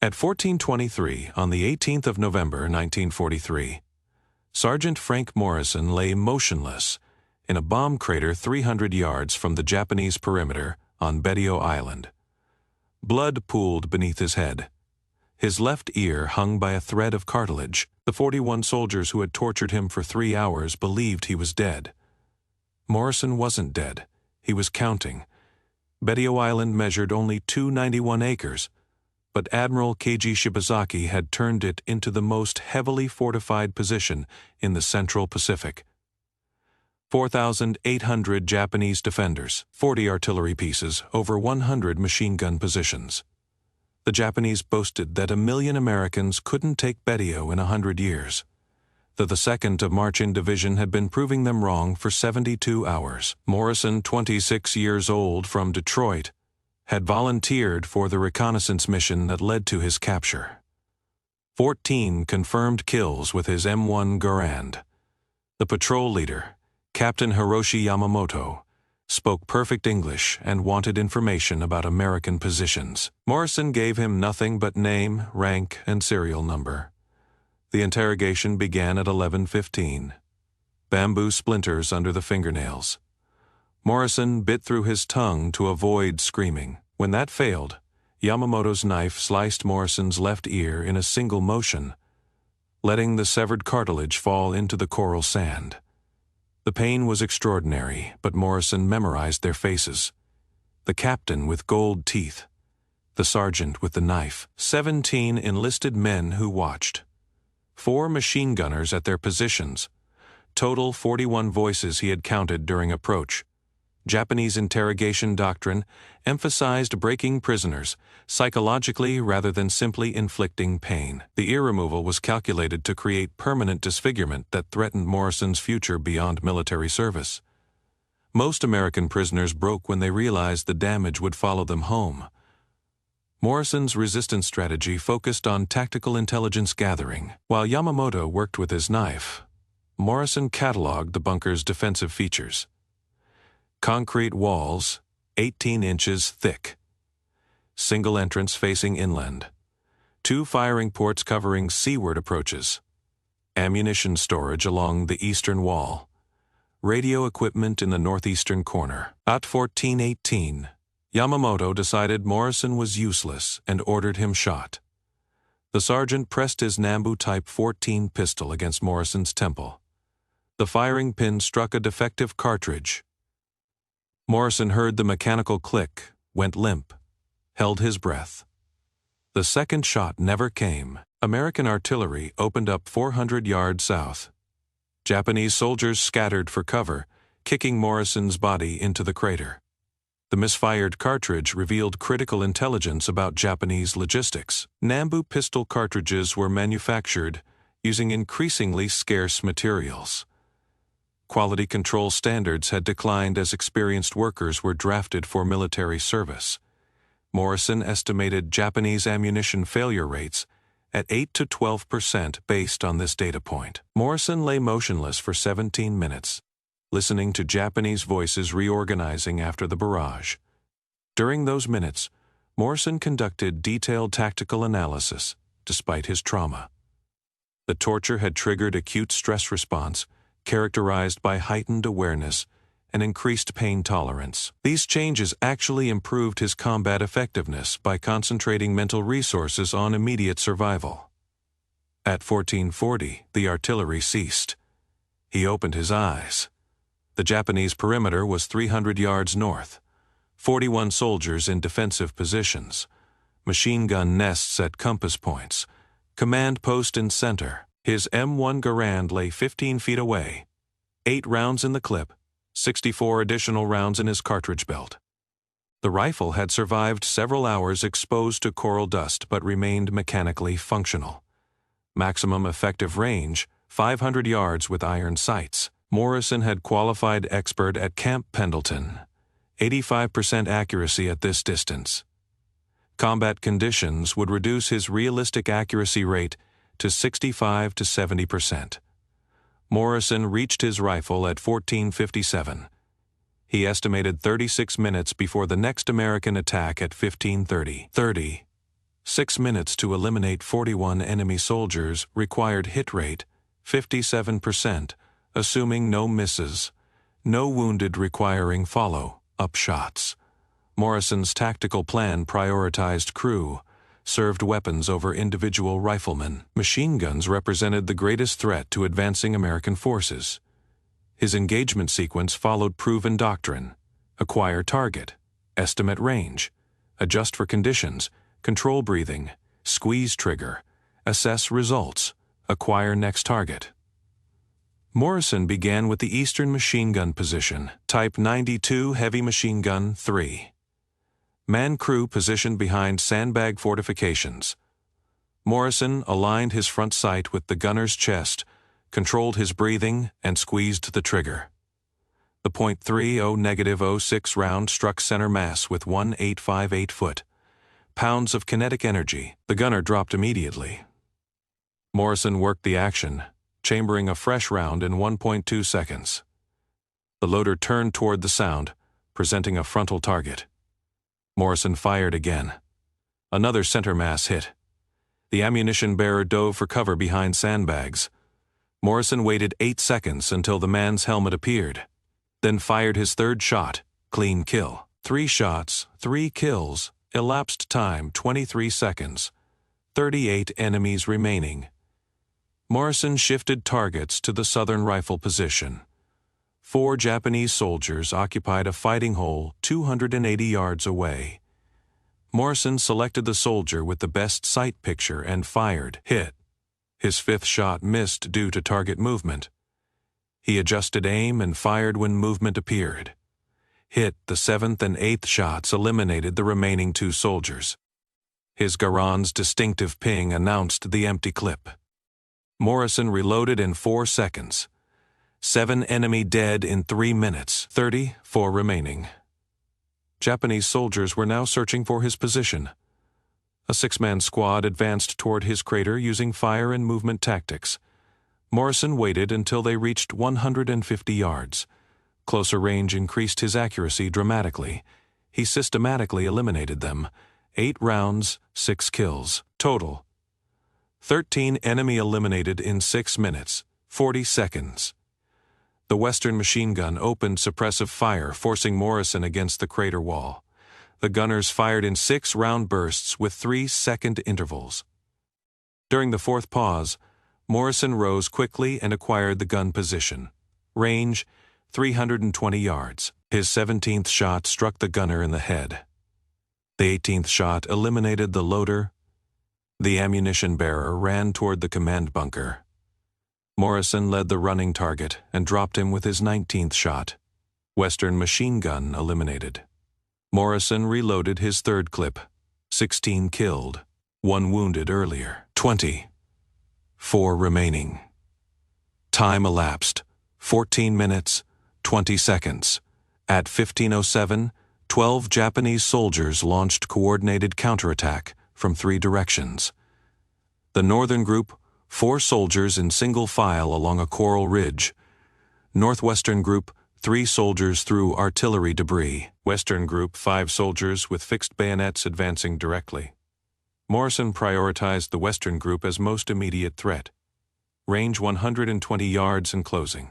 At 14:23, on the 18th of November, 1943, Sergeant Frank Morrison lay motionless in a bomb crater 300 yards from the Japanese perimeter on Betio Island. Blood pooled beneath his head. His left ear hung by a thread of cartilage. The 41 soldiers who had tortured him for 3 hours believed he was dead. Morrison wasn't dead. He was counting. Betio Island measured only 291 acres, but Admiral Keiji Shibazaki had turned it into the most heavily fortified position in the Central Pacific. 4,800 Japanese defenders, 40 artillery pieces, over 100 machine gun positions. The Japanese boasted that 1 million Americans couldn't take Betio in 100 years, though the 2nd of March-in Division had been proving them wrong for 72 hours. Morrison, 26 years old, from Detroit, had volunteered for the reconnaissance mission that led to his capture. 14 confirmed kills with his M1 Garand. The patrol leader, Captain Hiroshi Yamamoto, spoke perfect English and wanted information about American positions. Morrison gave him nothing but name, rank, and serial number. The interrogation began at 11:15. Bamboo splinters under the fingernails. Morrison bit through his tongue to avoid screaming. When that failed, Yamamoto's knife sliced Morrison's left ear in a single motion, letting the severed cartilage fall into the coral sand. The pain was extraordinary, but Morrison memorized their faces. The captain with gold teeth, the sergeant with the knife, 17 enlisted men who watched, 4 machine gunners at their positions, total 41 voices he had counted during approach. Japanese interrogation doctrine emphasized breaking prisoners psychologically rather than simply inflicting pain. The ear removal was calculated to create permanent disfigurement that threatened Morrison's future beyond military service. Most American prisoners broke when they realized the damage would follow them home. Morrison's resistance strategy focused on tactical intelligence gathering. While Yamamoto worked with his knife, Morrison cataloged the bunker's defensive features. Concrete walls, 18 inches thick. Single entrance facing inland. 2 firing ports covering seaward approaches. Ammunition storage along the eastern wall. Radio equipment in the northeastern corner. At 14:18, Yamamoto decided Morrison was useless and ordered him shot. The sergeant pressed his Nambu Type 14 pistol against Morrison's temple. The firing pin struck a defective cartridge. Morrison heard the mechanical click, went limp, held his breath. The second shot never came. American artillery opened up 400 yards south. Japanese soldiers scattered for cover, kicking Morrison's body into the crater. The misfired cartridge revealed critical intelligence about Japanese logistics. Nambu pistol cartridges were manufactured using increasingly scarce materials. Quality control standards had declined as experienced workers were drafted for military service. Morrison estimated Japanese ammunition failure rates at 8 to 12% based on this data point. Morrison lay motionless for 17 minutes, listening to Japanese voices reorganizing after the barrage. During those minutes, Morrison conducted detailed tactical analysis, despite his trauma. The torture had triggered acute stress response, characterized by heightened awareness and increased pain tolerance. These changes actually improved his combat effectiveness by concentrating mental resources on immediate survival. At 14:40, the artillery ceased. He opened his eyes. The Japanese perimeter was 300 yards north, 41 soldiers in defensive positions, machine gun nests at compass points, command post in center. His M1 Garand lay 15 feet away, 8 rounds in the clip, 64 additional rounds in his cartridge belt. The rifle had survived several hours exposed to coral dust but remained mechanically functional. Maximum effective range, 500 yards with iron sights. Morrison had qualified expert at Camp Pendleton, 85% accuracy at this distance. Combat conditions would reduce his realistic accuracy rate to 65 to 70%. Morrison reached his rifle at 14:57. He estimated 36 minutes before the next American attack at 15:30. 6 minutes to eliminate 41 enemy soldiers required hit rate 57%, assuming no misses. No wounded requiring follow-up shots. Morrison's tactical plan prioritized crew, served weapons over individual riflemen. Machine guns represented the greatest threat to advancing American forces. His engagement sequence followed proven doctrine: acquire target, estimate range, adjust for conditions, control breathing, squeeze trigger, assess results, acquire next target. Morrison began with the Eastern Machine Gun Position, Type 92 Heavy Machine Gun 3. Man-crew positioned behind sandbag fortifications. Morrison aligned his front sight with the gunner's chest, controlled his breathing, and squeezed the trigger. The .30-06 round struck center mass with 1,858 foot-pounds of kinetic energy. The gunner dropped immediately. Morrison worked the action, chambering a fresh round in 1.2 seconds. The loader turned toward the sound, presenting a frontal target. Morrison fired again. Another center mass hit. The ammunition bearer dove for cover behind sandbags. Morrison waited 8 seconds until the man's helmet appeared, then fired his third shot, clean kill. 3 shots, 3 kills, elapsed time 23 seconds. 38 enemies remaining. Morrison shifted targets to the southern rifle position. 4 Japanese soldiers occupied a fighting hole 280 yards away. Morrison selected the soldier with the best sight picture and fired. Hit. His 5th shot missed due to target movement. He adjusted aim and fired when movement appeared. Hit. The 7th and 8th shots eliminated the remaining 2 soldiers. His Garand's distinctive ping announced the empty clip. Morrison reloaded in 4 seconds. 7 enemy dead in 3 minutes, 34 remaining. Japanese soldiers were now searching for his position. A 6-man squad advanced toward his crater using fire and movement tactics. Morrison waited until they reached 150 yards. Closer range increased his accuracy dramatically. He systematically eliminated them. 8 rounds, 6 kills. Total: 13 enemy eliminated in 6 minutes, 40 seconds. The Western machine gun opened suppressive fire, forcing Morrison against the crater wall. The gunners fired in 6-round bursts with 3-second intervals. During the 4th pause, Morrison rose quickly and acquired the gun position. Range: 320 yards. His 17th shot struck the gunner in the head. The 18th shot eliminated the loader. The ammunition bearer ran toward the command bunker. Morrison led the running target and dropped him with his 19th shot. Western machine gun eliminated. Morrison reloaded his 3rd clip. 16 killed. 1 wounded earlier. 24 remaining. Time elapsed: 14 minutes, 20 seconds. At 15:07, 12 Japanese soldiers launched coordinated counterattack from 3 directions. The northern group, 4 soldiers in single file along a coral ridge. Northwestern group, 3 soldiers threw artillery debris. Western group, 5 soldiers with fixed bayonets advancing directly. Morrison prioritized the western group as most immediate threat. Range: 120 yards and closing.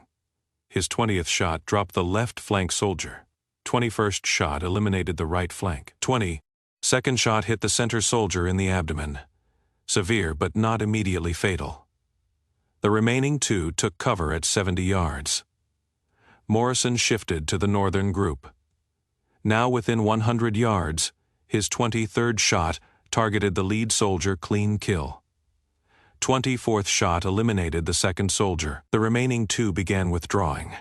His 20th shot dropped the left flank soldier. 21st shot eliminated the right flank. 22nd shot hit the center soldier in the abdomen. Severe but not immediately fatal. The remaining 2 took cover at 70 yards. Morrison shifted to the northern group. Now within 100 yards, his 23rd shot targeted the lead soldier, clean kill. 24th shot eliminated the second soldier. The remaining 2 began withdrawing.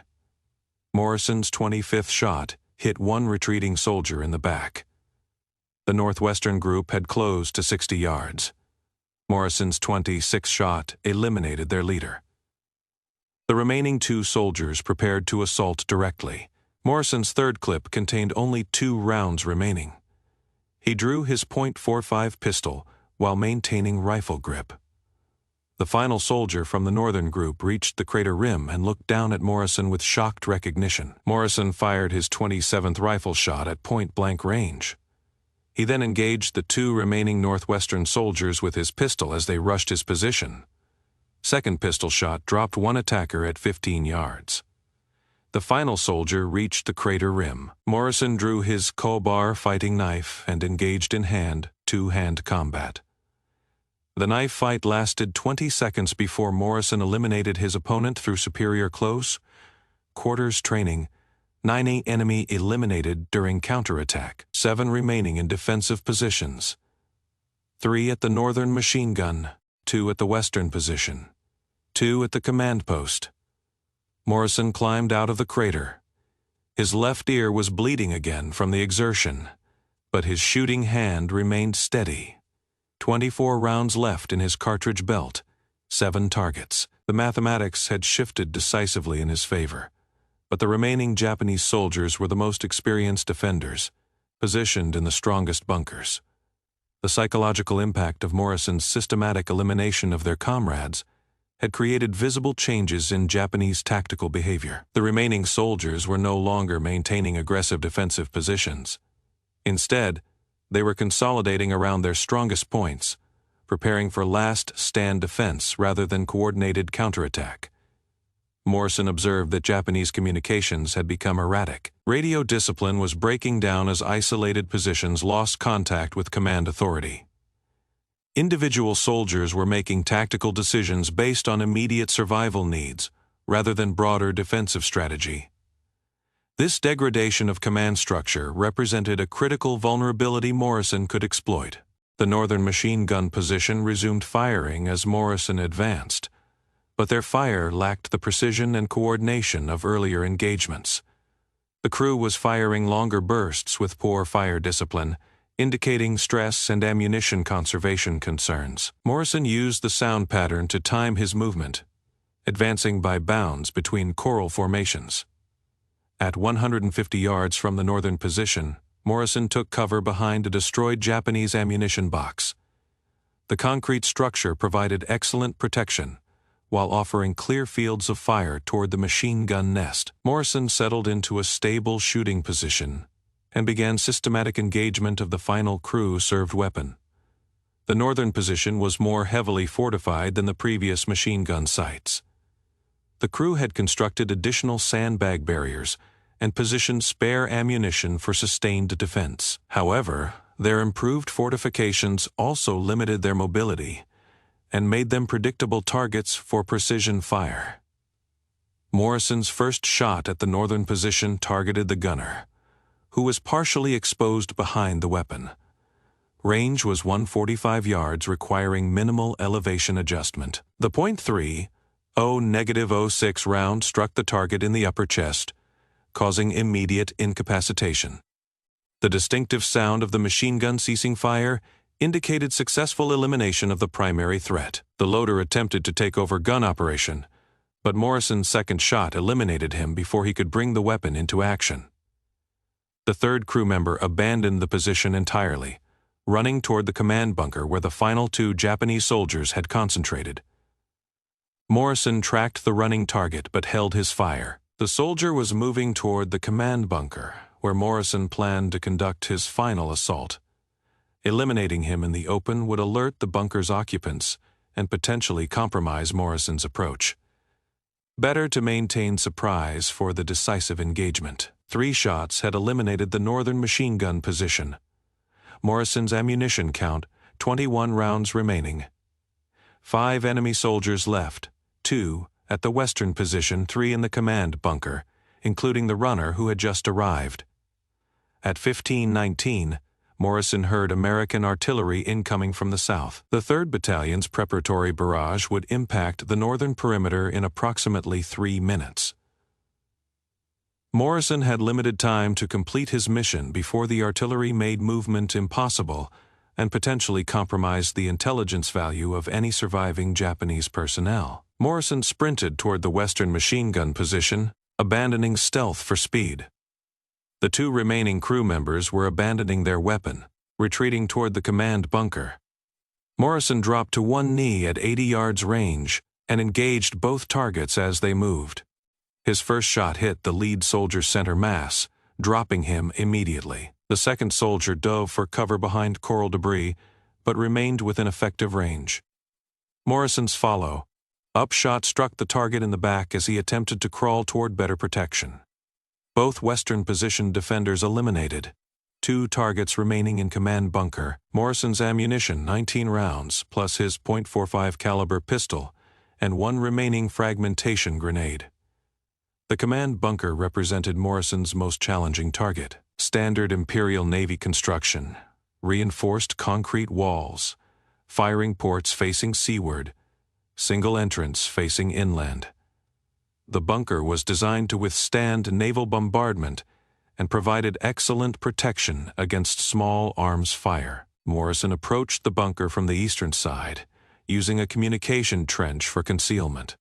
Morrison's 25th shot hit 1 retreating soldier in the back. The northwestern group had closed to 60 yards. Morrison's 26th shot eliminated their leader. The remaining 2 soldiers prepared to assault directly. Morrison's 3rd clip contained only 2 rounds remaining. He drew his .45 pistol while maintaining rifle grip. The final soldier from the northern group reached the crater rim and looked down at Morrison with shocked recognition. Morrison fired his 27th rifle shot at point-blank range. He then engaged the 2 remaining northwestern soldiers with his pistol as they rushed his position. Second pistol shot dropped one attacker at 15 yards. The final soldier reached the crater rim. Morrison drew his crowbar fighting knife and engaged in two-hand combat. The knife fight lasted 20 seconds before Morrison eliminated his opponent through superior close quarters training. 9 enemy eliminated during counterattack, 7 remaining in defensive positions. 3 at the northern machine gun, 2 at the western position, 2 at the command post. Morrison climbed out of the crater. His left ear was bleeding again from the exertion, but his shooting hand remained steady. 24 rounds left in his cartridge belt, 7 targets. The mathematics had shifted decisively in his favor, but the remaining Japanese soldiers were the most experienced defenders, positioned in the strongest bunkers. The psychological impact of Morrison's systematic elimination of their comrades had created visible changes in Japanese tactical behavior. The remaining soldiers were no longer maintaining aggressive defensive positions. Instead, they were consolidating around their strongest points, preparing for last-stand defense rather than coordinated counterattack. Morrison observed that Japanese communications had become erratic. Radio discipline was breaking down as isolated positions lost contact with command authority. Individual soldiers were making tactical decisions based on immediate survival needs, rather than broader defensive strategy. This degradation of command structure represented a critical vulnerability Morrison could exploit. The northern machine gun position resumed firing as Morrison advanced, but their fire lacked the precision and coordination of earlier engagements. The crew was firing longer bursts with poor fire discipline, indicating stress and ammunition conservation concerns. Morrison used the sound pattern to time his movement, advancing by bounds between coral formations. At 150 yards from the northern position, Morrison took cover behind a destroyed Japanese ammunition box. The concrete structure provided excellent protection, while offering clear fields of fire toward the machine gun nest. Morrison settled into a stable shooting position and began systematic engagement of the final crew-served weapon. The northern position was more heavily fortified than the previous machine gun sites. The crew had constructed additional sandbag barriers and positioned spare ammunition for sustained defense. However, their improved fortifications also limited their mobility and made them predictable targets for precision fire. Morrison's first shot at the northern position targeted the gunner, who was partially exposed behind the weapon. Range was 145 yards, requiring minimal elevation adjustment. The .30-06 round struck the target in the upper chest, causing immediate incapacitation. The distinctive sound of the machine gun ceasing fire indicated successful elimination of the primary threat. The loader attempted to take over gun operation, but Morrison's second shot eliminated him before he could bring the weapon into action. The third crew member abandoned the position entirely, running toward the command bunker where the final 2 Japanese soldiers had concentrated. Morrison tracked the running target but held his fire. The soldier was moving toward the command bunker, where Morrison planned to conduct his final assault. Eliminating him in the open would alert the bunker's occupants and potentially compromise Morrison's approach. Better to maintain surprise for the decisive engagement. 3 shots had eliminated the northern machine gun position. Morrison's ammunition count, 21 rounds remaining. 5 enemy soldiers left, 2 at the western position, 3 in the command bunker, including the runner who had just arrived. At 15:19, Morrison heard American artillery incoming from the south. The 3rd Battalion's preparatory barrage would impact the northern perimeter in approximately 3 minutes. Morrison had limited time to complete his mission before the artillery made movement impossible and potentially compromised the intelligence value of any surviving Japanese personnel. Morrison sprinted toward the western machine gun position, abandoning stealth for speed. The 2 remaining crew members were abandoning their weapon, retreating toward the command bunker. Morrison dropped to one knee at 80 yards range and engaged both targets as they moved. His first shot hit the lead soldier's center mass, dropping him immediately. The second soldier dove for cover behind coral debris, but remained within effective range. Morrison's follow. Upshot struck the target in the back as he attempted to crawl toward better protection. Both Western-positioned defenders eliminated. 2 targets remaining in command bunker. Morrison's ammunition, 19 rounds, plus his .45 caliber pistol, and 1 remaining fragmentation grenade. The command bunker represented Morrison's most challenging target. Standard Imperial Navy construction, reinforced concrete walls, firing ports facing seaward, single entrance facing inland. The bunker was designed to withstand naval bombardment and provided excellent protection against small arms fire. Morrison approached the bunker from the eastern side, using a communication trench for concealment.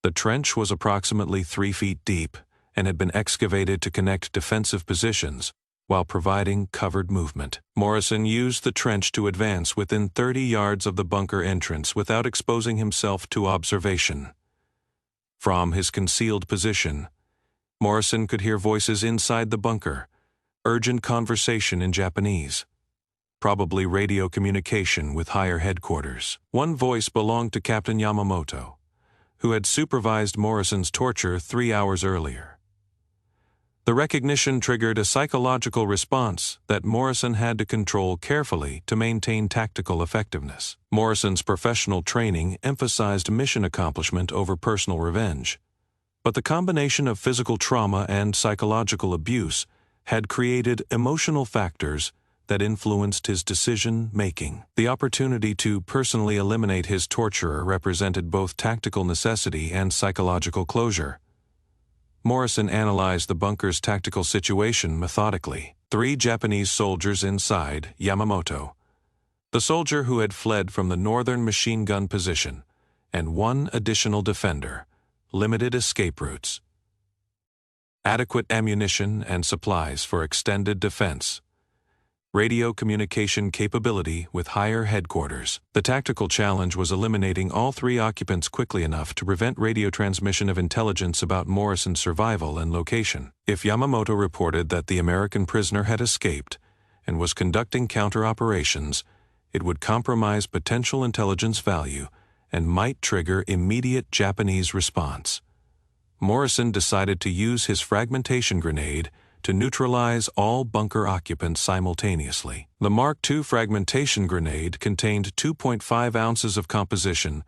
The trench was approximately 3 feet deep and had been excavated to connect defensive positions while providing covered movement. Morrison used the trench to advance within 30 yards of the bunker entrance without exposing himself to observation. From his concealed position, Morrison could hear voices inside the bunker, urgent conversation in Japanese, probably radio communication with higher headquarters. One voice belonged to Captain Yamamoto, who had supervised Morrison's torture 3 hours earlier. The recognition triggered a psychological response that Morrison had to control carefully to maintain tactical effectiveness. Morrison's professional training emphasized mission accomplishment over personal revenge, but the combination of physical trauma and psychological abuse had created emotional factors that influenced his decision-making. The opportunity to personally eliminate his torturer represented both tactical necessity and psychological closure. Morrison analyzed the bunker's tactical situation methodically. 3 Japanese soldiers inside Yamamoto, the soldier who had fled from the northern machine gun position, and 1 additional defender, limited escape routes. Adequate ammunition and supplies for extended defense. Radio communication capability with higher headquarters. The tactical challenge was eliminating all 3 occupants quickly enough to prevent radio transmission of intelligence about Morrison's survival and location. If Yamamoto reported that the American prisoner had escaped and was conducting counter-operations, it would compromise potential intelligence value and might trigger immediate Japanese response. Morrison decided to use his fragmentation grenade to neutralize all bunker occupants simultaneously. The Mark II fragmentation grenade contained 2.5 ounces of composition,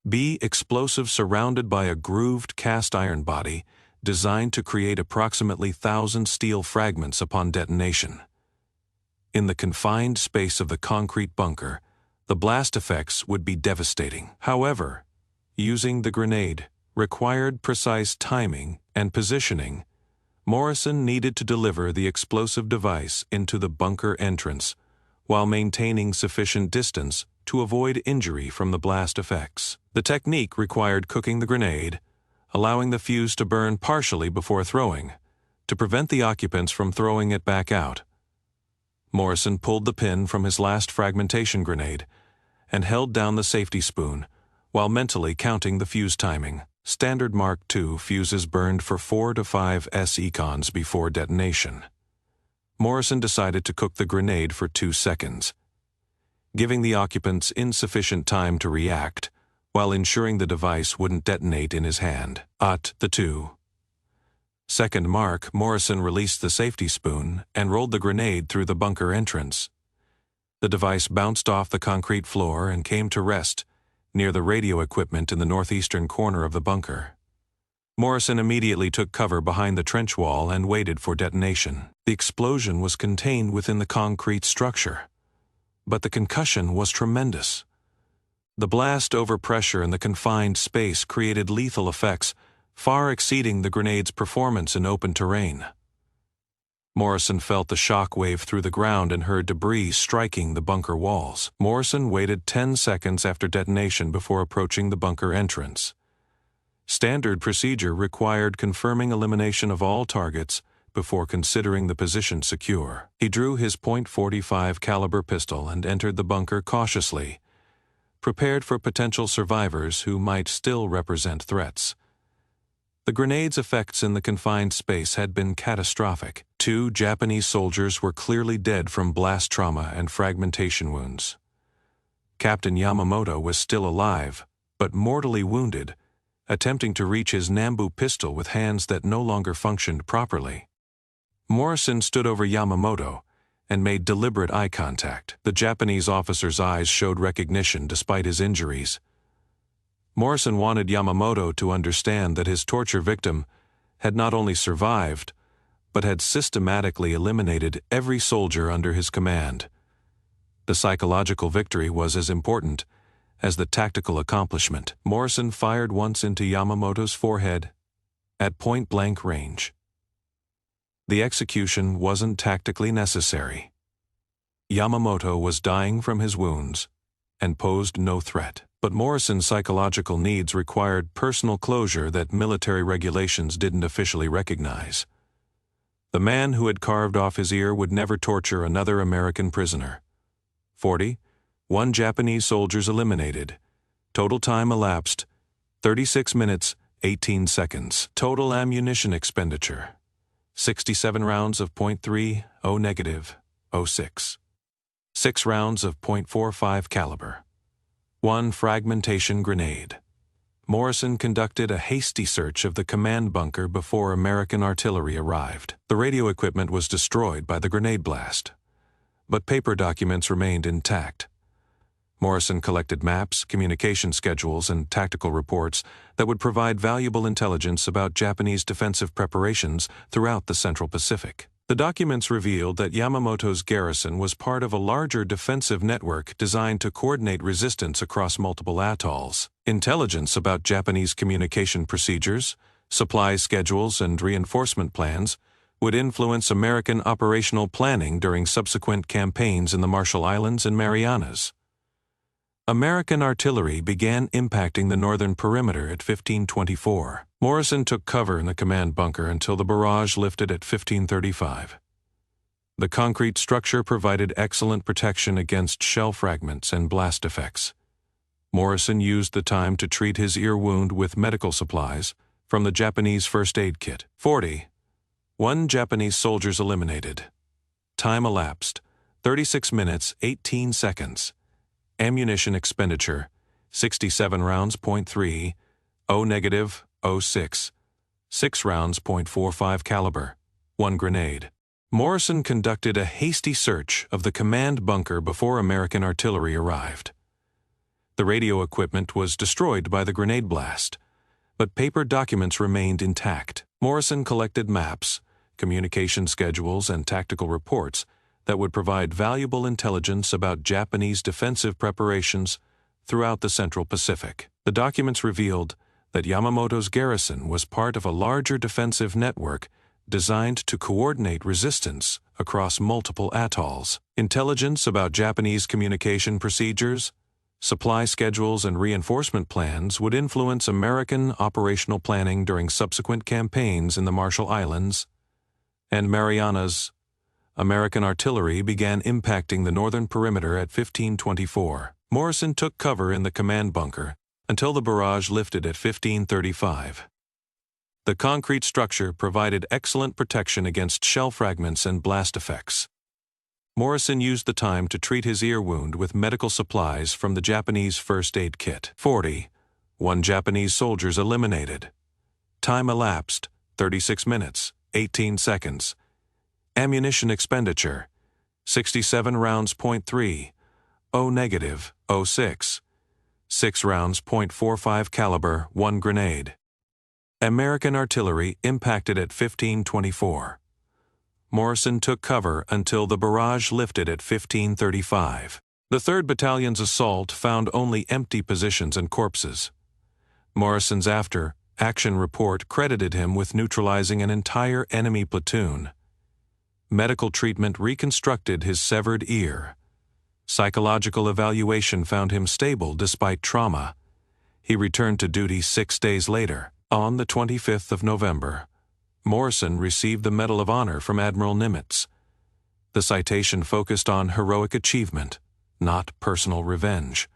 B explosive surrounded by a grooved cast iron body designed to create approximately 1,000 steel fragments upon detonation. In the confined space of the concrete bunker, the blast effects would be devastating. However, using the grenade required precise timing and positioning. Morrison needed to deliver the explosive device into the bunker entrance while maintaining sufficient distance to avoid injury from the blast effects. The technique required cooking the grenade, allowing the fuse to burn partially before throwing, to prevent the occupants from throwing it back out. Morrison pulled the pin from his last fragmentation grenade and held down the safety spoon while mentally counting the fuse timing. Standard Mark II fuses burned for 4 to 5 s-econs before detonation. Morrison decided to cook the grenade for 2 seconds, giving the occupants insufficient time to react while ensuring the device wouldn't detonate in his hand. At the 2-second mark, Morrison released the safety spoon and rolled the grenade through the bunker entrance. The device bounced off the concrete floor and came to rest near the radio equipment in the northeastern corner of the bunker. Morrison immediately took cover behind the trench wall and waited for detonation. The explosion was contained within the concrete structure, but the concussion was tremendous. The blast overpressure in the confined space created lethal effects far exceeding the grenade's performance in open terrain. Morrison felt the shock wave through the ground and heard debris striking the bunker walls. Morrison waited 10 seconds after detonation before approaching the bunker entrance. Standard procedure required confirming elimination of all targets before considering the position secure. He drew his .45 caliber pistol and entered the bunker cautiously, prepared for potential survivors who might still represent threats. The grenade's effects in the confined space had been catastrophic. 2 Japanese soldiers were clearly dead from blast trauma and fragmentation wounds. Captain Yamamoto was still alive, but mortally wounded, attempting to reach his Nambu pistol with hands that no longer functioned properly. Morrison stood over Yamamoto and made deliberate eye contact. The Japanese officer's eyes showed recognition despite his injuries. Morrison wanted Yamamoto to understand that his torture victim had not only survived, but had systematically eliminated every soldier under his command. The psychological victory was as important as the tactical accomplishment. Morrison fired once into Yamamoto's forehead at point-blank range. The execution wasn't tactically necessary. Yamamoto was dying from his wounds and posed no threat. But Morrison's psychological needs required personal closure that military regulations didn't officially recognize. The man who had carved off his ear would never torture another American prisoner. 41 Japanese soldiers eliminated. Total time elapsed, 36 minutes, 18 seconds. Total ammunition expenditure, 67 rounds of .30 negative, 06. 6 rounds of .45 caliber. 1 fragmentation grenade. Morrison conducted a hasty search of the command bunker before American artillery arrived. The radio equipment was destroyed by the grenade blast, but paper documents remained intact. Morrison collected maps, communication schedules, and tactical reports that would provide valuable intelligence about Japanese defensive preparations throughout the Central Pacific. The documents revealed that Yamamoto's garrison was part of a larger defensive network designed to coordinate resistance across multiple atolls. Intelligence about Japanese communication procedures, supply schedules, and reinforcement plans would influence American operational planning during subsequent campaigns in the Marshall Islands and Marianas. American artillery began impacting the northern perimeter at 1524. Morrison took cover in the command bunker until the barrage lifted at 1535. The concrete structure provided excellent protection against shell fragments and blast effects. Morrison used the time to treat his ear wound with medical supplies from the Japanese first aid kit. 41 Japanese soldiers eliminated. Time elapsed, 36 minutes, 18 seconds. Ammunition expenditure, 67 rounds .30 negative, 06. 6 rounds .45 caliber. 1 grenade. Morrison conducted a hasty search of the command bunker before American artillery arrived. The radio equipment was destroyed by the grenade blast, but paper documents remained intact. Morrison collected maps, communication schedules, and tactical reports that would provide valuable intelligence about Japanese defensive preparations throughout the Central Pacific. The documents revealed that Yamamoto's garrison was part of a larger defensive network designed to coordinate resistance across multiple atolls. Intelligence about Japanese communication procedures, supply schedules, and reinforcement plans would influence American operational planning during subsequent campaigns in the Marshall Islands and Marianas. American artillery began impacting the northern perimeter at 1524. Morrison took cover in the command bunker until the barrage lifted at 1535. The concrete structure provided excellent protection against shell fragments and blast effects. Morrison used the time to treat his ear wound with medical supplies from the Japanese first aid kit. 41 Japanese soldiers eliminated. Time elapsed, 36 minutes, 18 seconds. Ammunition expenditure, 67 rounds .30 negative, 06. 6 rounds .45 caliber, 1 grenade. American artillery impacted at 1524. Morrison took cover until the barrage lifted at 1535. The 3rd Battalion's assault found only empty positions and corpses. Morrison's after-action report credited him with neutralizing an entire enemy platoon. Medical treatment reconstructed his severed ear. Psychological evaluation found him stable despite trauma. He returned to duty 6 days later. On the 25th of November, Morrison received the Medal of Honor from Admiral Nimitz. The citation focused on heroic achievement, not personal revenge.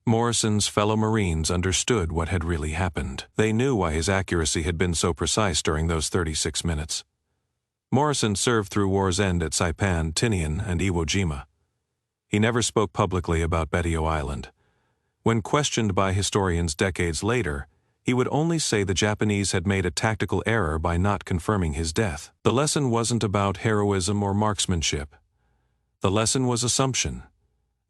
Morrison's fellow Marines understood what had really happened. They knew why his accuracy had been so precise during those 36 minutes. Morrison served through war's end at Saipan, Tinian, and Iwo Jima. He never spoke publicly about Betio Island. When questioned by historians decades later, he would only say the Japanese had made a tactical error by not confirming his death. The lesson wasn't about heroism or marksmanship. The lesson was assumption.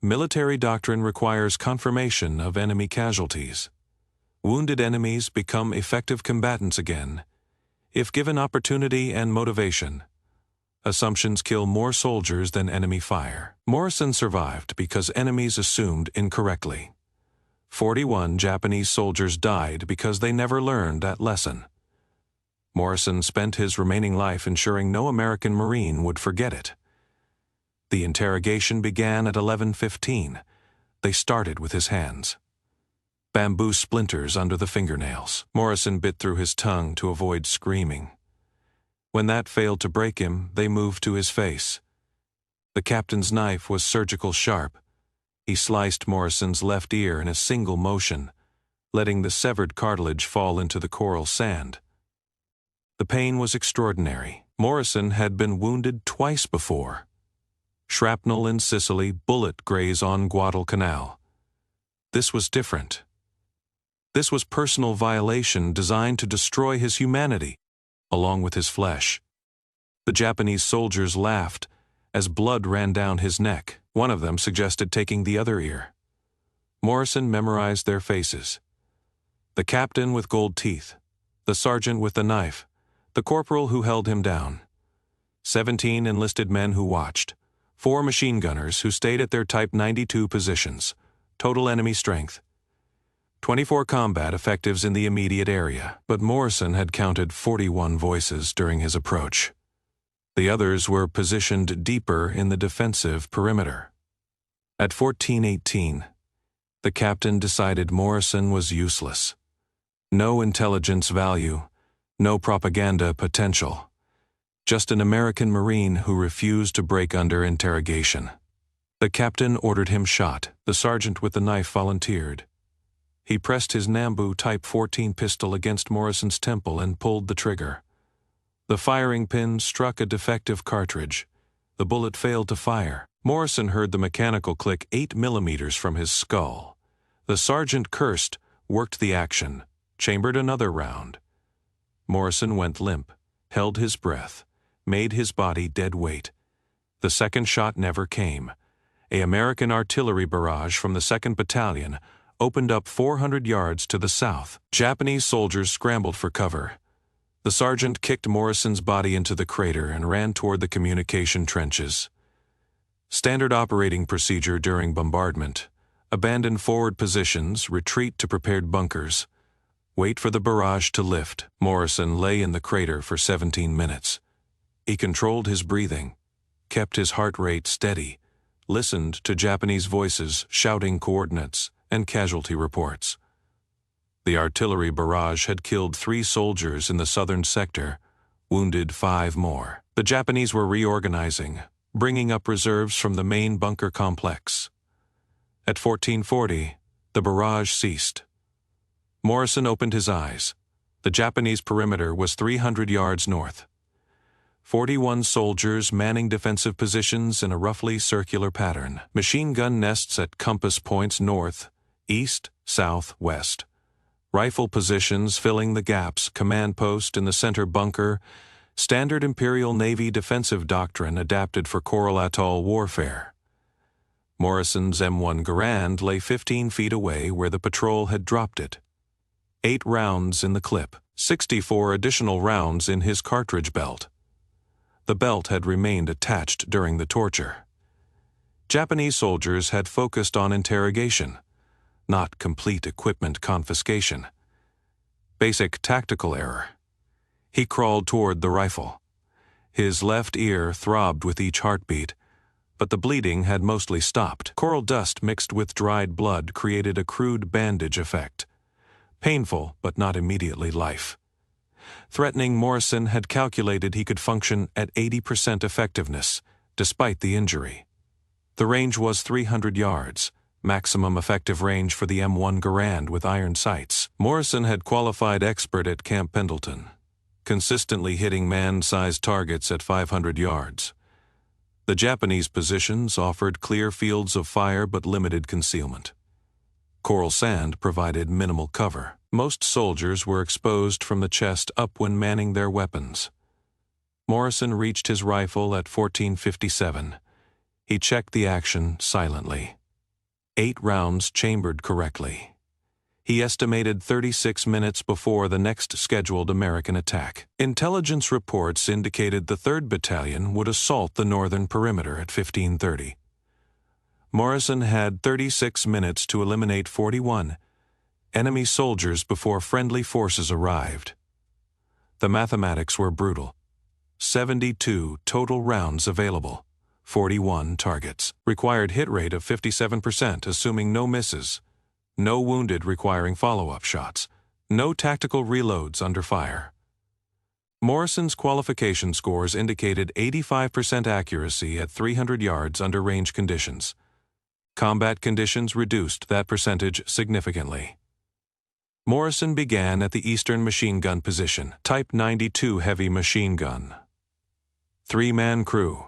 Military doctrine requires confirmation of enemy casualties. Wounded enemies become effective combatants again, if given opportunity and motivation. Assumptions kill more soldiers than enemy fire. Morrison survived because enemies assumed incorrectly. 41 Japanese soldiers died because they never learned that lesson. Morrison spent his remaining life ensuring no American Marine would forget it. The interrogation began at 11:15. They started with his hands. Bamboo splinters under the fingernails. Morrison bit through his tongue to avoid screaming. When that failed to break him, they moved to his face. The captain's knife was surgical sharp. He sliced Morrison's left ear in a single motion, letting the severed cartilage fall into the coral sand. The pain was extraordinary. Morrison had been wounded twice before. Shrapnel in Sicily, bullet graze on Guadalcanal. This was different. This was personal violation designed to destroy his humanity, along with his flesh. The Japanese soldiers laughed as blood ran down his neck. One of them suggested taking the other ear. Morrison memorized their faces. The captain with gold teeth, the sergeant with the knife, the corporal who held him down. 17 enlisted men who watched, 4 machine gunners who stayed at their Type 92 positions, total enemy strength. 24 combat effectives in the immediate area, but Morrison had counted 41 voices during his approach. The others were positioned deeper in the defensive perimeter. At 14:18, the captain decided Morrison was useless. No intelligence value, no propaganda potential. Just an American Marine who refused to break under interrogation. The captain ordered him shot. The sergeant with the knife volunteered. He pressed his Nambu Type 14 pistol against Morrison's temple and pulled the trigger. The firing pin struck a defective cartridge. The bullet failed to fire. Morrison heard the mechanical click 8 millimeters from his skull. The sergeant cursed, worked the action, chambered another round. Morrison went limp, held his breath, made his body dead weight. The second shot never came. An American artillery barrage from the 2nd Battalion opened up 400 yards to the south. Japanese soldiers scrambled for cover. The sergeant kicked Morrison's body into the crater and ran toward the communication trenches. Standard operating procedure during bombardment: abandon forward positions, retreat to prepared bunkers, wait for the barrage to lift. Morrison lay in the crater for 17 minutes. He controlled his breathing, kept his heart rate steady, listened to Japanese voices shouting coordinates and casualty reports. The artillery barrage had killed 3 soldiers in the southern sector, wounded 5 more. The Japanese were reorganizing, bringing up reserves from the main bunker complex. At 14:40, the barrage ceased. Morrison opened his eyes. The Japanese perimeter was 300 yards north. 41 soldiers manning defensive positions in a roughly circular pattern. Machine gun nests at compass points north, east, south, west. Rifle positions filling the gaps, command post in the center bunker, standard Imperial Navy defensive doctrine adapted for Coral Atoll warfare. Morrison's M1 Garand lay 15 feet away where the patrol had dropped it. 8 rounds in the clip, 64 additional rounds in his cartridge belt. The belt had remained attached during the torture. Japanese soldiers had focused on interrogation, not complete equipment confiscation. Basic tactical error. He crawled toward the rifle. His left ear throbbed with each heartbeat, but the bleeding had mostly stopped. Coral dust mixed with dried blood created a crude bandage effect. Painful, but not immediately life. Threatening, Morrison had calculated he could function at 80% effectiveness, despite the injury. The range was 300 yards, maximum effective range for the M1 Garand with iron sights. Morrison had qualified expert at Camp Pendleton. consistently hitting man-sized targets at 500 yards. The Japanese positions offered clear fields of fire but limited concealment. Coral sand provided minimal cover. Most soldiers were exposed from the chest up when manning their weapons. Morrison reached his rifle at 14:57. He checked the action silently. 8 rounds chambered correctly. He estimated 36 minutes before the next scheduled American attack. Intelligence reports indicated the 3rd Battalion would assault the northern perimeter at 15:30. Morrison had 36 minutes to eliminate 41 enemy soldiers before friendly forces arrived. The mathematics were brutal. 72 total rounds available, 41 targets. Required hit rate of 57%, assuming no misses. No wounded requiring follow-up shots. No tactical reloads under fire. Morrison's qualification scores indicated 85% accuracy at 300 yards under range conditions. Combat conditions reduced that percentage significantly. Morrison began at the eastern machine gun position, Type 92 heavy machine gun. 3-man crew.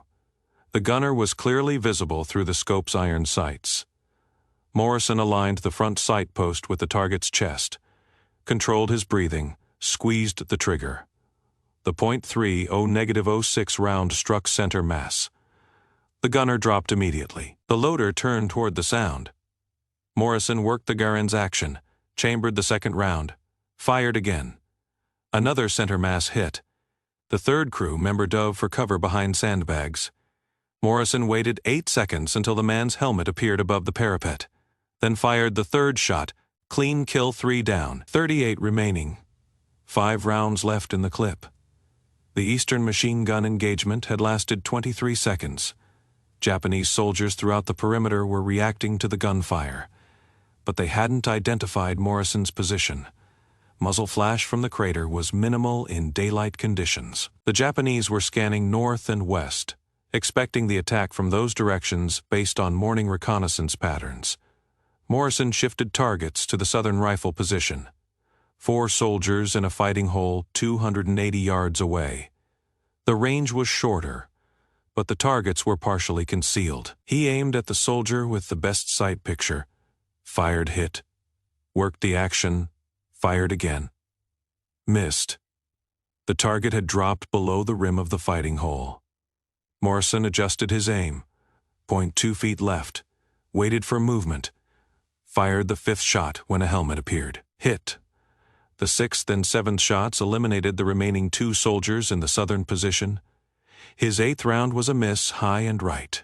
The gunner was clearly visible through the scope's iron sights. Morrison aligned the front sight post with the target's chest, controlled his breathing, squeezed the trigger. The .30-06 round struck center mass. The gunner dropped immediately. The loader turned toward the sound. Morrison worked the Garen's action, chambered the 2nd round, fired again. Another center mass hit. The 3rd crew member dove for cover behind sandbags. Morrison waited 8 seconds until the man's helmet appeared above the parapet, then fired the 3rd shot, clean kill, 3 down, 38 remaining. 5 rounds left in the clip. The eastern machine gun engagement had lasted 23 seconds. Japanese soldiers throughout the perimeter were reacting to the gunfire, but they hadn't identified Morrison's position. Muzzle flash from the crater was minimal in daylight conditions. The Japanese were scanning north and west, expecting the attack from those directions based on morning reconnaissance patterns. Morrison shifted targets to the southern rifle position. 4 soldiers in a fighting hole 280 yards away. The range was shorter, but the targets were partially concealed. He aimed at the soldier with the best sight picture, fired, hit, worked the action, fired again. Missed. The target had dropped below the rim of the fighting hole. Morrison adjusted his aim, 0.2 feet left, waited for movement, fired the 5th shot when a helmet appeared. Hit. The 6th and 7th shots eliminated the remaining 2 soldiers in the southern position. His 8th round was a miss, high and right.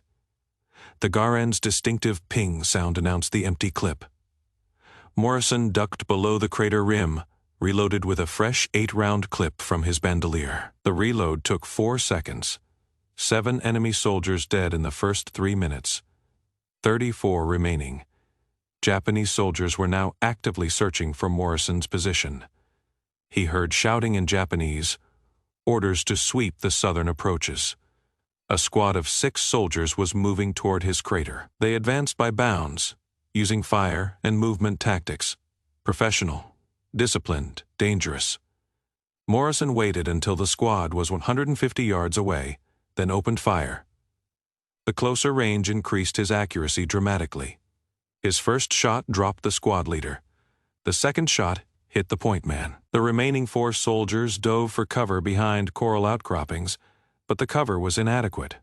The Garen's distinctive ping sound announced the empty clip. Morrison ducked below the crater rim, reloaded with a fresh 8-round clip from his bandolier. The reload took 4 seconds. 7 enemy soldiers dead in the first 3 minutes. 34 remaining. Japanese soldiers were now actively searching for Morrison's position. He heard shouting in Japanese, orders to sweep the southern approaches. A squad of 6 soldiers was moving toward his crater. They advanced by bounds, using fire and movement tactics. Professional, disciplined, dangerous. Morrison waited until the squad was 150 yards away, then opened fire. The closer range increased his accuracy dramatically. His first shot dropped the squad leader. The second shot hit the point man. The remaining 4 soldiers dove for cover behind coral outcroppings, but the cover was inadequate.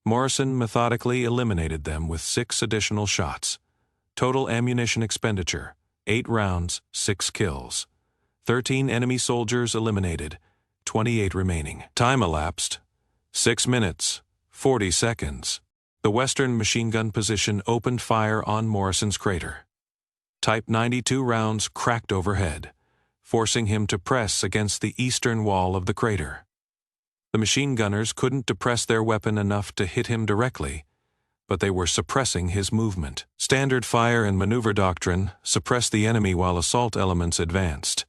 Morrison methodically eliminated them with 6 additional shots. Total ammunition expenditure, 8 rounds, 6 kills. 13 enemy soldiers eliminated, 28 remaining. Time elapsed, 6 minutes, 40 seconds. The western machine gun position opened fire on Morrison's crater. Type 92 rounds cracked overhead, forcing him to press against the eastern wall of the crater. The machine gunners couldn't depress their weapon enough to hit him directly, but they were suppressing his movement. Standard fire and maneuver doctrine suppressed the enemy while assault elements advanced.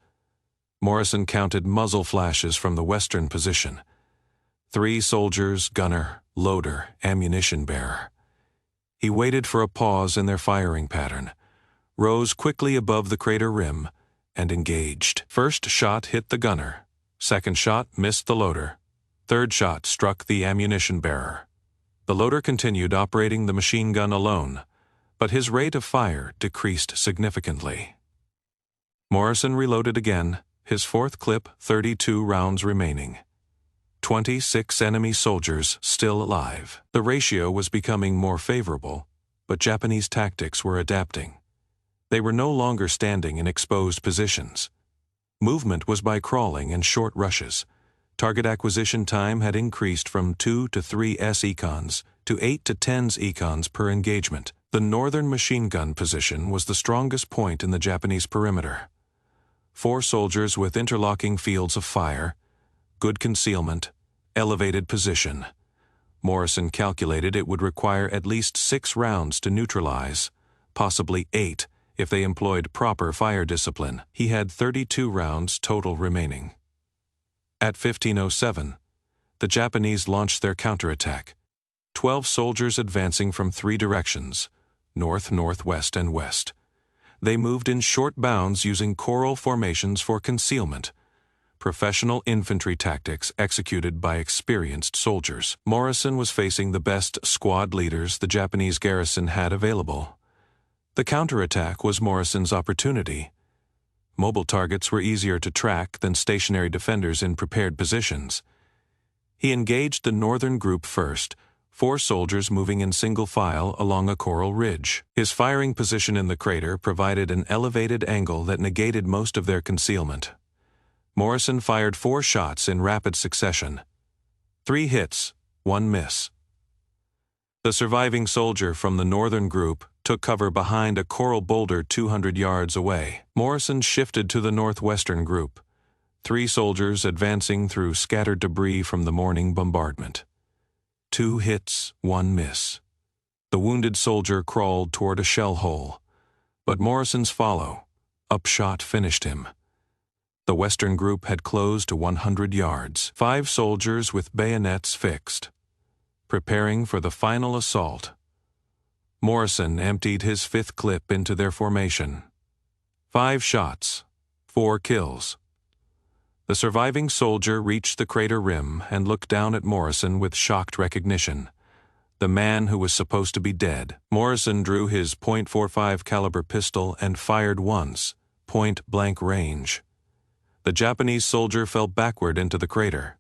Morrison counted muzzle flashes from the western position. 3 soldiers, gunner, loader, ammunition bearer. He waited for a pause in their firing pattern, rose quickly above the crater rim, and engaged. First shot hit the gunner. Second shot missed the loader. Third shot struck the ammunition bearer. The loader continued operating the machine gun alone, but his rate of fire decreased significantly. Morrison reloaded again, his fourth clip, 32 rounds remaining. 26 enemy soldiers still alive. The ratio was becoming more favorable, but Japanese tactics were adapting. They were no longer standing in exposed positions. Movement was by crawling and short rushes. Target acquisition time had increased from 2 to 3 s-econs to 8 to 10 econs per engagement. The northern machine gun position was the strongest point in the Japanese perimeter. 4 soldiers with interlocking fields of fire, good concealment, elevated position. Morrison calculated it would require at least 6 rounds to neutralize, possibly 8 if they employed proper fire discipline. He had 32 rounds total remaining. At 15:07, the Japanese launched their counterattack. 12 soldiers advancing from 3 directions, north, northwest, and west. They moved in short bounds using choral formations for concealment. Professional infantry tactics executed by experienced soldiers. Morrison was facing the best squad leaders the Japanese garrison had available. The counterattack was Morrison's opportunity. Mobile targets were easier to track than stationary defenders in prepared positions. He engaged the northern group first, 4 soldiers moving in single file along a coral ridge. His firing position in the crater provided an elevated angle that negated most of their concealment. Morrison fired 4 shots in rapid succession. 3 hits, 1 miss. The surviving soldier from the northern group took cover behind a coral boulder 200 yards away. Morrison shifted to the northwestern group, 3 soldiers advancing through scattered debris from the morning bombardment. 2 hits, 1 miss. The wounded soldier crawled toward a shell hole, but Morrison's follow, upshot, finished him. The western group had closed to 100 yards. 5 soldiers with bayonets fixed, preparing for the final assault. Morrison emptied his 5th clip into their formation. 5 shots, 4 kills. The surviving soldier reached the crater rim and looked down at Morrison with shocked recognition. The man who was supposed to be dead. Morrison drew his .45 caliber pistol and fired once, point-blank range. The Japanese soldier fell backward into the crater.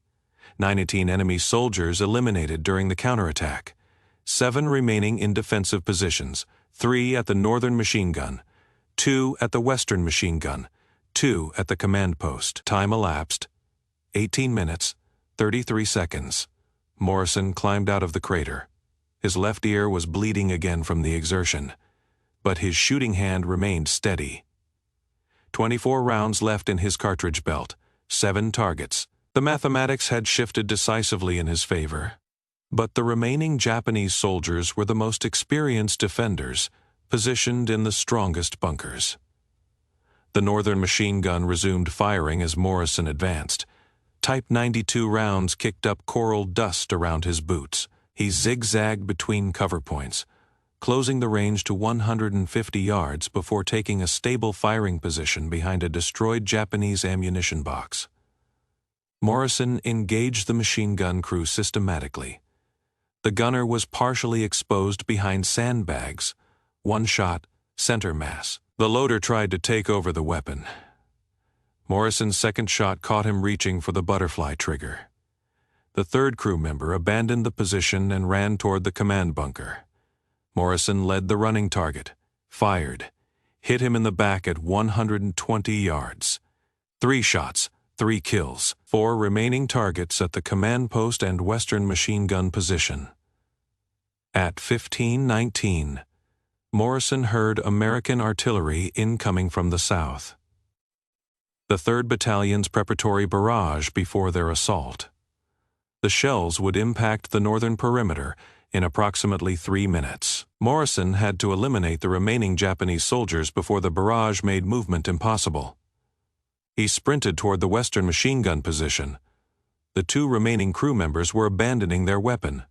19 enemy soldiers eliminated during the counterattack. 7 remaining in defensive positions, 3 at the northern machine gun, 2 at the western machine gun, 2 at the command post. Time elapsed, 18 minutes, 33 seconds. Morrison climbed out of the crater. His left ear was bleeding again from the exertion, but his shooting hand remained steady. 24 rounds left in his cartridge belt, 7 targets. The mathematics had shifted decisively in his favor. But the remaining Japanese soldiers were the most experienced defenders, positioned in the strongest bunkers. The northern machine gun resumed firing as Morrison advanced. Type 92 rounds kicked up coral dust around his boots. He zigzagged between cover points, closing the range to 150 yards before taking a stable firing position behind a destroyed Japanese ammunition box. Morrison engaged the machine gun crew systematically. The gunner was partially exposed behind sandbags, 1 shot, center mass. The loader tried to take over the weapon. Morrison's 2nd shot caught him reaching for the butterfly trigger. The 3rd crew member abandoned the position and ran toward the command bunker. Morrison led the running target, fired, hit him in the back at 120 yards. 3 shots, 3 kills, 4 remaining targets at the command post and western machine gun position. At 15:19, Morrison heard American artillery incoming from the south. The 3rd Battalion's preparatory barrage before their assault. The shells would impact the northern perimeter in approximately 3 minutes. Morrison had to eliminate the remaining Japanese soldiers before the barrage made movement impossible. He sprinted toward the western machine gun position. The 2 remaining crew members were abandoning their weapon,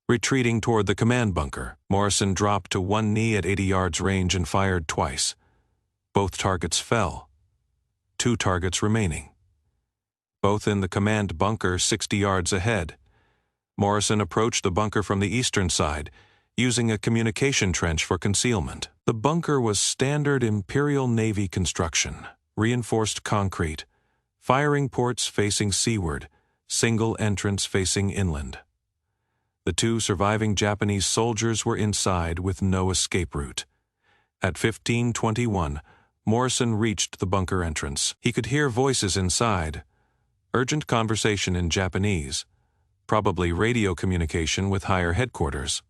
retreating toward the command bunker. Morrison dropped to 1 knee at 80 yards range and fired twice. Both targets fell. 2 targets remaining. both in the command bunker 60 yards ahead. Morrison approached the bunker from the eastern side, using a communication trench for concealment. The bunker was standard Imperial Navy construction, reinforced concrete, firing ports facing seaward, single entrance facing inland. The 2 surviving Japanese soldiers were inside with no escape route. At 15:21, Morrison reached the bunker entrance. He could hear voices inside, urgent conversation in Japanese, probably radio communication with higher headquarters.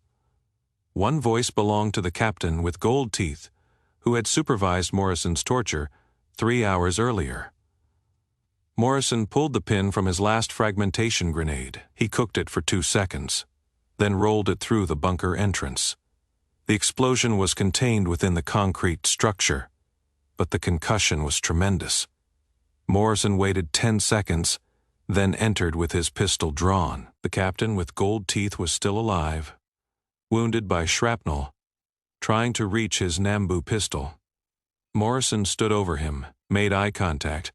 One voice belonged to the captain with gold teeth, who had supervised Morrison's torture 3 hours earlier. Morrison pulled the pin from his last fragmentation grenade. He cooked it for 2 seconds, then rolled it through the bunker entrance. The explosion was contained within the concrete structure, but the concussion was tremendous. Morrison waited 10 seconds, then entered with his pistol drawn. The captain with gold teeth was still alive, wounded by shrapnel, trying to reach his Nambu pistol. Morrison stood over him, made eye contact,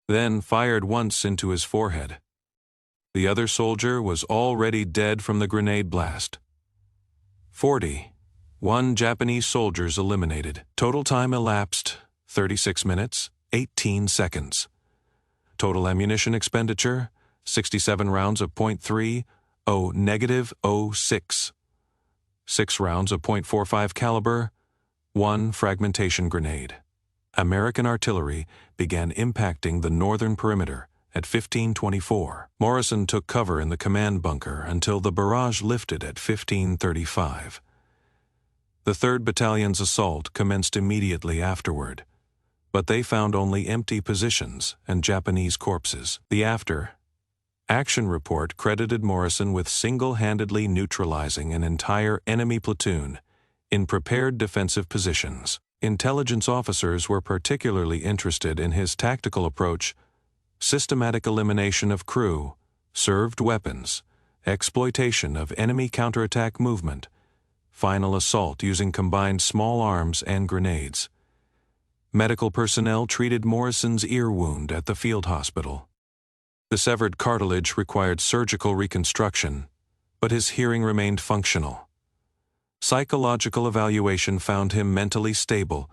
then fired once into his forehead. The other soldier was already dead from the grenade blast. 41 Japanese soldiers eliminated. Total time elapsed, 36 minutes, 18 seconds. Total ammunition expenditure, 67 rounds of .30-06. 6 rounds of .45 caliber, 1 fragmentation grenade. American artillery began impacting the northern perimeter at 15:24. Morrison took cover in the command bunker until the barrage lifted at 15:35. The 3rd Battalion's assault commenced immediately afterward, but they found only empty positions and Japanese corpses. The after-action report credited Morrison with single-handedly neutralizing an entire enemy platoon in prepared defensive positions. Intelligence officers were particularly interested in his tactical approach: systematic elimination of crew, served weapons, exploitation of enemy counterattack movement, final assault using combined small arms and grenades. Medical personnel treated Morrison's ear wound at the field hospital. The severed cartilage required surgical reconstruction, but his hearing remained functional. Psychological evaluation found him mentally stable,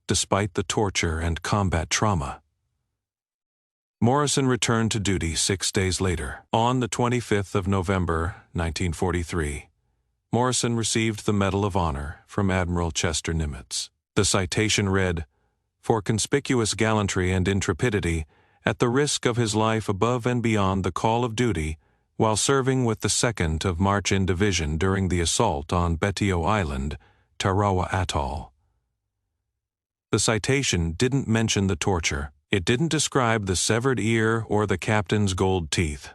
despite the torture and combat trauma. Morrison returned to duty 6 days later. On the 25th of November, 1943, Morrison received the Medal of Honor from Admiral Chester Nimitz. The citation read, "For conspicuous gallantry and intrepidity, at the risk of his life above and beyond the call of duty, while serving with the 2nd of March-In Division during the assault on Betio Island, Tarawa Atoll." The citation didn't mention the torture. It didn't describe the severed ear or the captain's gold teeth.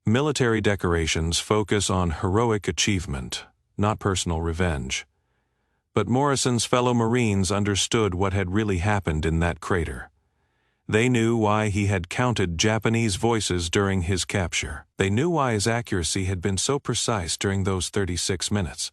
Military decorations focus on heroic achievement, not personal revenge. But Morrison's fellow Marines understood what had really happened in that crater. They knew why he had counted Japanese voices during his capture. They knew why his accuracy had been so precise during those 36 minutes.